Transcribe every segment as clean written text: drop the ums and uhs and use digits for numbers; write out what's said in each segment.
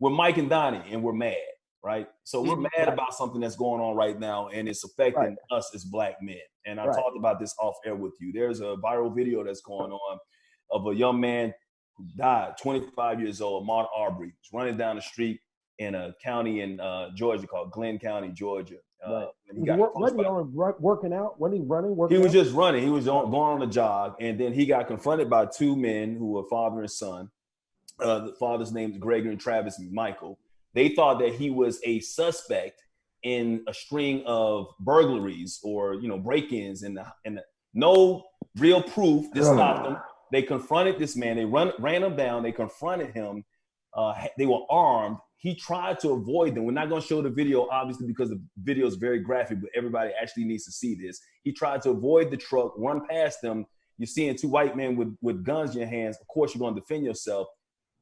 we're Mike and Donny, and we're mad, right? So we're mad about something that's going on right now, and it's affecting us as black men. And I talked about this off air with you. There's a viral video that's going on of a young man who died, 25 years old, Ahmaud Arbery. He's running down the street in a county in Georgia called Glenn County, Georgia. Wasn't he working out? Wasn't he running? He was just running. He was going on a jog, and then he got confronted by two men who were father and son. The father's name is Gregory and Travis Michael. They thought that he was a suspect in a string of burglaries or break-ins, and no real proof. This stopped them. They confronted this man. They ran him down. They confronted him. They were armed. He tried to avoid them. We're not going to show the video, obviously, because the video is very graphic, but everybody actually needs to see this. He tried to avoid the truck, run past them. You're seeing two white men with guns in your hands. Of course, you're going to defend yourself.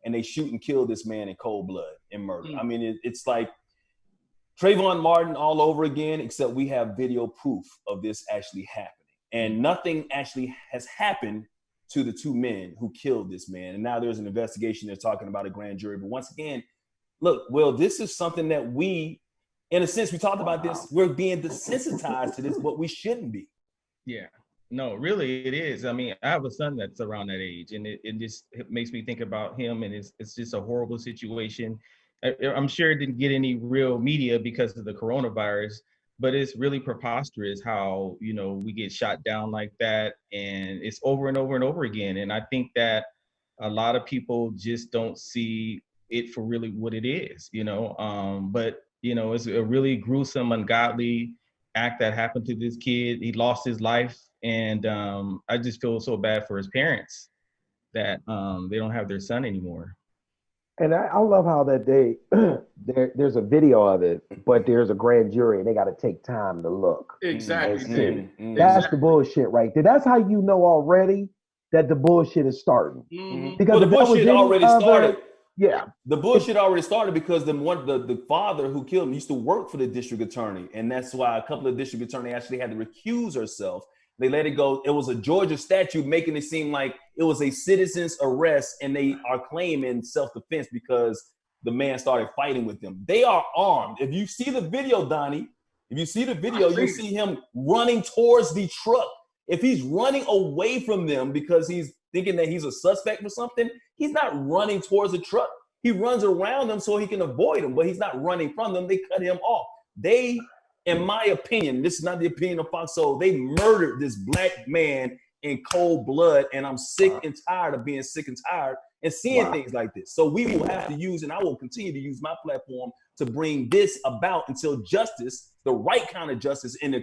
And they shoot and kill this man in cold blood and murder. I mean, it's like Trayvon Martin all over again, except we have video proof of this actually happening. And nothing actually has happened to the two men who killed this man. And now there's an investigation. They're talking about a grand jury. But once again, look, Will, this is something that we, in a sense, we talked about this, we're being desensitized to this, but we shouldn't be. Yeah. No, really, it is. I mean, I have a son that's around that age, and it just makes me think about him, and it's just a horrible situation. I'm sure it didn't get any real media because of the coronavirus, but it's really preposterous how, we get shot down like that, and it's over and over and over again. And I think that a lot of people just don't see it for really what it is, but, it's a really gruesome, ungodly act that happened to this kid. He lost his life. And I just feel so bad for his parents that they don't have their son anymore. And I love how that there's a video of it, but there's a grand jury and they got to take time to look. Exactly. That's the bullshit right there. That's how you know already that the bullshit is starting. Because the bullshit already started. Yeah, the bullshit already started because the father who killed him used to work for the district attorney, and that's why a couple of district attorneys actually had to recuse herself. They let it go. It was a Georgia statute making it seem like it was a citizen's arrest, and they are claiming self-defense because the man started fighting with them. They are armed. If you see the video, Donny, you see him running towards the truck. If he's running away from them because he's thinking that he's a suspect or something, he's not running towards the truck. He runs around them so he can avoid them, but he's not running from them. They cut him off. In my opinion, this is not the opinion of FOXSOUL, they murdered this black man in cold blood, and I'm sick and tired of being sick and tired and seeing things like this. So we will have to use, and I will continue to use my platform to bring this about until justice, the right kind of justice and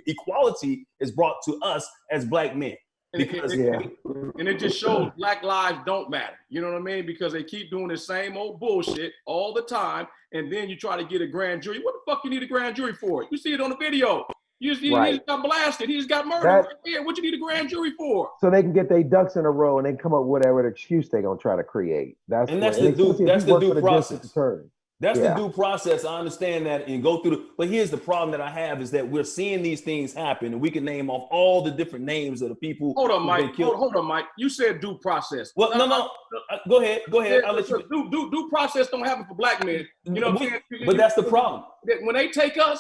equality is brought to us as black men. Because and it just shows black lives don't matter. You know what I mean? Because they keep doing the same old bullshit all the time. And then you try to get a grand jury. What the fuck you need a grand jury for? You see it on the video. He just got blasted. He just got murdered right here. What you need a grand jury for? So they can get their ducks in a row and then come up with whatever excuse they're going to try to create. That's the due process. That's the due process. I understand that and go through but here's the problem that I have is that we're seeing these things happen, and we can name off all the different names of the people. Hold on, Mike. Hold on, Mike. You said due process. Well, no. Go ahead. I'll let you. Due process don't happen for black men. You know what I'm saying? But that's the problem. When they take us,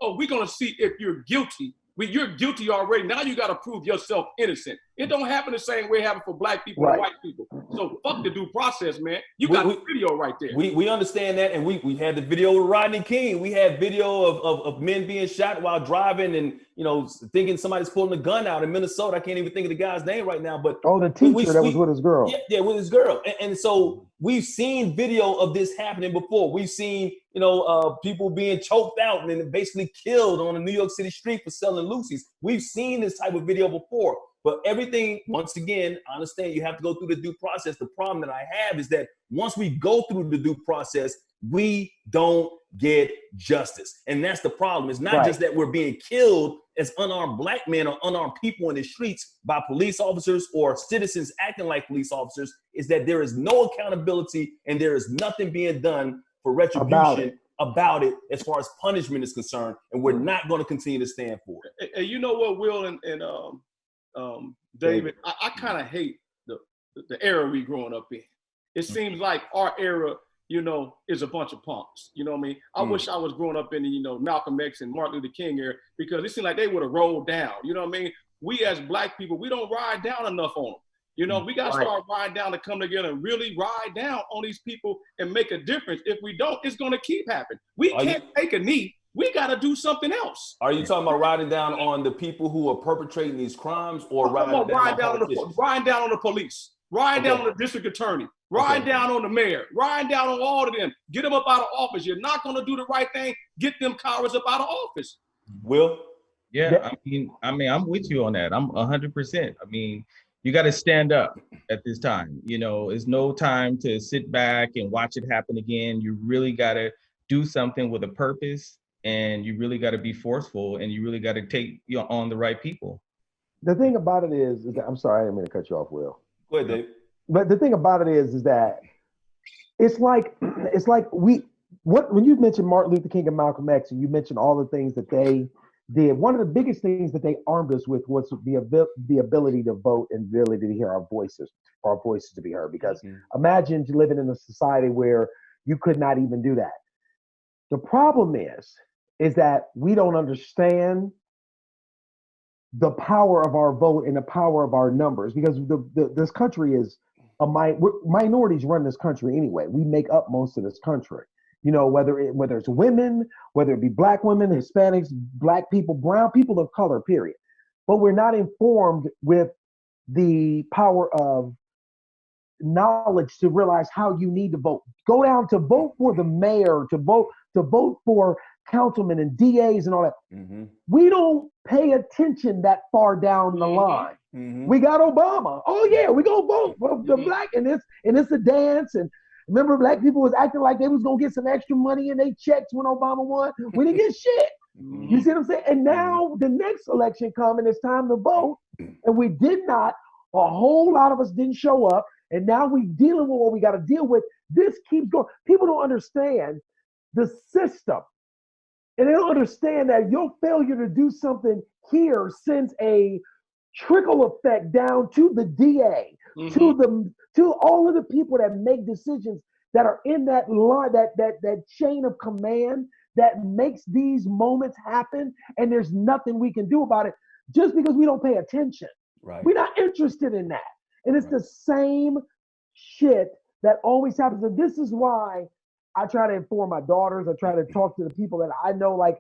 oh, we're going to see if you're guilty. You're guilty already. Now you got to prove yourself innocent. It don't happen the same way it happened for black people and white people. So fuck the due process, man. You got the video right there. We understand that, and we had the video with Rodney King. We had video of men being shot while driving, and thinking somebody's pulling a gun out in Minnesota. I can't even think of the guy's name right now, but the teacher that was with his girl. Yeah, with his girl. And so we've seen video of this happening before. We've seen people being choked out and then basically killed on a New York City street for selling Lucy's. We've seen this type of video before. But everything, once again, I understand you have to go through the due process. The problem that I have is that once we go through the due process, we don't get justice. And that's the problem. It's not just that we're being killed as unarmed black men or unarmed people in the streets by police officers or citizens acting like police officers. Is that there is no accountability and there is nothing being done for retribution about it as far as punishment is concerned. And we're not going to continue to stand for it. And you know what, Will and David, I kind of hate the era we growing up in. It seems like our era, you know, is a bunch of punks. You know what I mean? I wish I was growing up in the, you know, Malcolm X and Martin Luther King era, because it seemed like they would have rolled down. You know what I mean? We as black people, we don't ride down enough on them. You know, we got to start riding down to come together and really ride down on these people and make a difference. If we don't, it's going to keep happening. We can't take a knee. We got to do something else. Are you talking about riding down on the people who are perpetrating these crimes, or riding down on politicians? Riding down on the police, riding down on the district attorney, riding down on the mayor, riding down on all of them. Get them up out of office. You're not going to do the right thing. Get them cowards up out of office. Will? Yeah, I mean, I'm with you on that. I'm 100%. I mean, you got to stand up at this time. You know, it's no time to sit back and watch it happen again. You really got to do something with a purpose, and you really got to be forceful, and you really got to take on the right people. The thing about it is that, I'm sorry, I didn't mean to cut you off, Will. Go ahead, Dave. But the thing about it is that it's like when you mentioned Martin Luther King and Malcolm X, and you mentioned all the things that they did, one of the biggest things that they armed us with was the ability to vote and the ability to hear our voices to be heard. Because imagine living in a society where you could not even do that. The problem is that we don't understand the power of our vote and the power of our numbers, because this country is minorities run this country anyway. We make up most of this country. You know, whether it's women, whether it be black women, Hispanics, black people, brown people of color, period. But we're not informed with the power of knowledge to realize how you need to vote. Go down to vote for the mayor, to vote for councilmen and DAs and all that. We don't pay attention that far down the line. We got Obama. Oh yeah, we gonna vote for the black, and it's a dance. And remember, black people was acting like they was gonna get some extra money in their checks when Obama won. We didn't get shit. You see what I'm saying? And now the next election coming, it's time to vote, and we did not. A whole lot of us didn't show up, and now we dealing with what we got to deal with. This keeps going. People don't understand the system, and they don't understand that your failure to do something here sends a trickle effect down to the DA, to all of the people that make decisions that are in that line, that chain of command that makes these moments happen, and there's nothing we can do about it just because we don't pay attention. Right. We're not interested in that. And it's the same shit that always happens. And this is why I try to inform my daughters. I try to talk to the people that I know. Like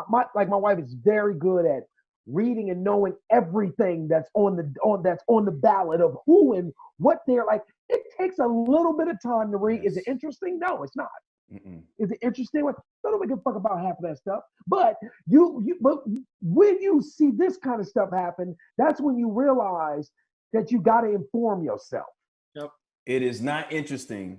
my wife is very good at reading and knowing everything that's on the ballot of who and what they're like. It takes a little bit of time to read. Is it interesting? No, it's not. Is it interesting? I don't give a fuck about half of that stuff. But but when you see this kind of stuff happen, that's when you realize that you got to inform yourself. Yep. It is not interesting,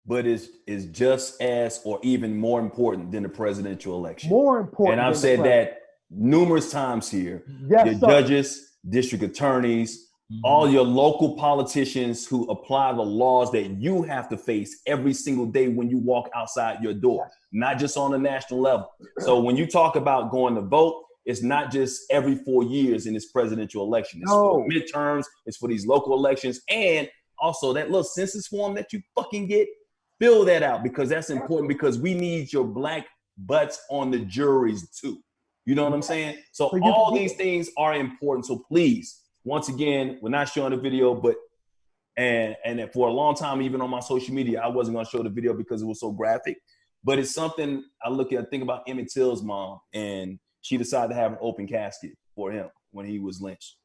but is just as or even more important than the presidential election. More important. And I've said that numerous times here. Yes, your judges, district attorneys, all your local politicians who apply the laws that you have to face every single day when you walk outside your door, not just on a national level. So when you talk about going to vote, it's not just every 4 years in this presidential election. It's for midterms, it's for these local elections, and also that little census form that you fucking get, fill that out, because that's important, because we need your black butts on the juries too. You know what I'm saying? So all these things are important. So please, once again, we're not showing the video, but and for a long time, even on my social media, I wasn't going to show the video because it was so graphic. But it's something I think about Emmett Till's mom, and she decided to have an open casket for him when he was lynched.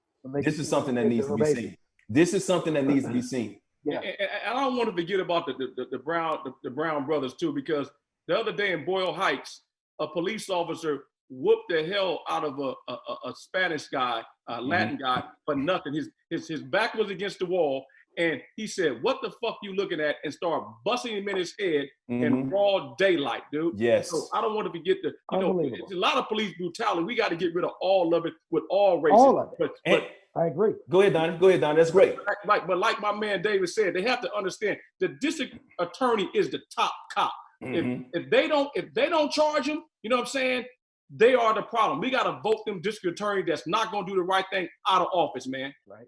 This is something that needs to be seen. This is something that needs to be seen. Yeah. And I don't want to forget about the Brown brothers too, because the other day in Boyle Heights, a police officer whooped the hell out of a Spanish guy, a Latin guy, for nothing. His back was against the wall, and he said, "What the fuck you looking at?" and started busting him in his head in broad daylight, dude. Yes. So I don't want to forget it's a lot of police brutality. We got to get rid of all of it with all races. All of it. But I agree. Go ahead, Donny. That's great. But like my man David said, they have to understand the district attorney is the top cop. If they don't charge him, you know what I'm saying? They are the problem. We got to vote them district attorney that's not going to do the right thing out of office, man. Right.